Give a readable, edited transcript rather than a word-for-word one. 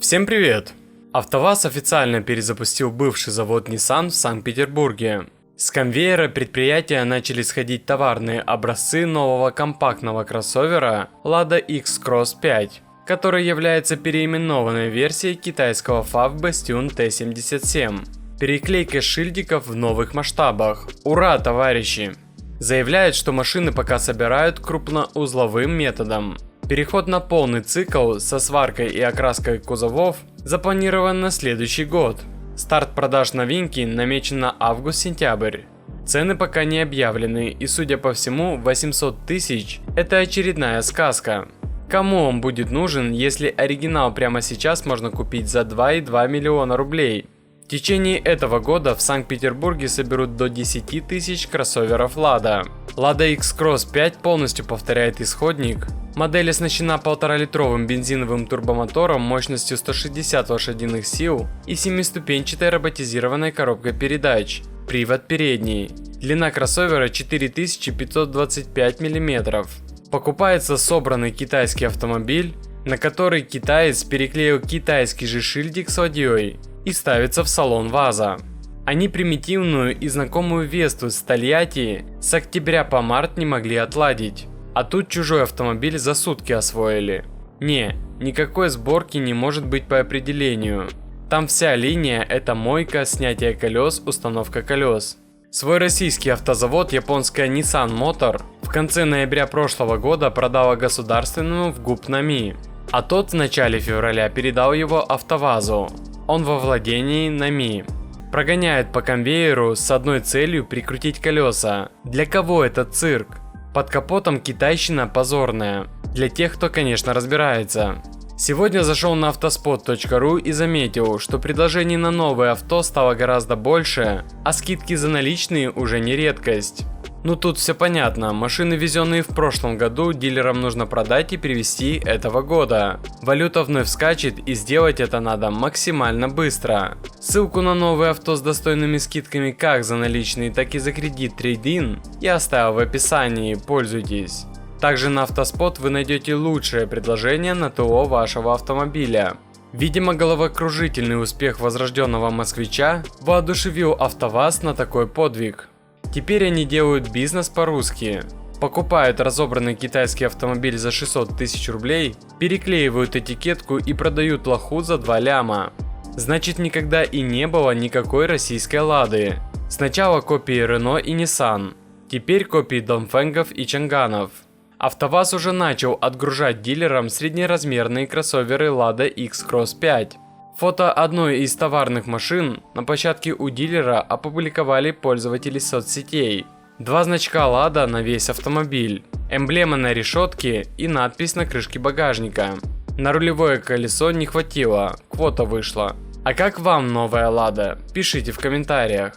Всем привет! АвтоВАЗ официально перезапустил бывший завод Nissan в Санкт-Петербурге. С конвейера предприятия начали сходить товарные образцы нового компактного кроссовера Lada X-Cross 5, который является переименованной версией китайского FAW Бастион T77. Переклейка шильдиков в новых масштабах. Ура, товарищи! Заявляют, что машины пока собирают крупноузловым методом. Переход на полный цикл со сваркой и окраской кузовов запланирован на следующий год. Старт продаж новинки намечен на август-сентябрь. Цены пока не объявлены, и судя по всему 800 тысяч – это очередная сказка. Кому он будет нужен, если оригинал прямо сейчас можно купить за 2,2 миллиона рублей? В течение этого года в Санкт-Петербурге соберут до 10 тысяч кроссоверов Lada. Lada X-Cross 5 полностью повторяет исходник. Модель оснащена 1,5-литровым бензиновым турбомотором мощностью 160 лошадиных сил и 7-ступенчатой роботизированной коробкой передач. Привод передний. Длина кроссовера 4525 мм. Покупается собранный китайский автомобиль, на который китаец переклеил китайский же шильдик с ладьей, и ставится в салон ВАЗа. Они примитивную и знакомую Весту с Тольятти с октября по март не могли отладить. А тут чужой автомобиль за сутки освоили. Никакой сборки не может быть по определению. Там вся линия – это мойка, снятие колес, установка колес. Свой российский автозавод японская Nissan Motor в конце ноября прошлого года продала государственному в ГУП НАМИ, а тот в начале февраля передал его АвтоВАЗу. Он во владении НАМИ. Прогоняют по конвейеру с одной целью прикрутить колеса. Для кого этот цирк? Под капотом китайщина позорная. Для тех, кто, конечно, разбирается. Сегодня зашел на autospot.ru и заметил, что предложений на новые авто стало гораздо больше, а скидки за наличные уже не редкость. Ну тут все понятно, машины, везенные в прошлом году, дилерам нужно продать и привезти этого года. Валюта вновь скачет, и сделать это надо максимально быстро. Ссылку на новые авто с достойными скидками как за наличные, так и за кредит трейд-ин я оставил в описании, пользуйтесь. Также на Автоспот вы найдете лучшее предложение на ТО вашего автомобиля. Видимо, головокружительный успех возрожденного москвича воодушевил АвтоВАЗ на такой подвиг. Теперь они делают бизнес по-русски. Покупают разобранный китайский автомобиль за 600 тысяч рублей, переклеивают этикетку и продают лоху за 2 ляма. Значит, никогда и не было никакой российской Лады. Сначала копии Renault и Nissan, теперь копии Донфенгов и Чанганов. АвтоВАЗ уже начал отгружать дилерам среднеразмерные кроссоверы Lada X-Cross 5. Фото одной из товарных машин на площадке у дилера опубликовали пользователи соцсетей. 2 значка Lada на весь автомобиль, эмблема на решетке и надпись на крышке багажника. На рулевое колесо не хватило, квота вышла. А как вам новая Lada? Пишите в комментариях.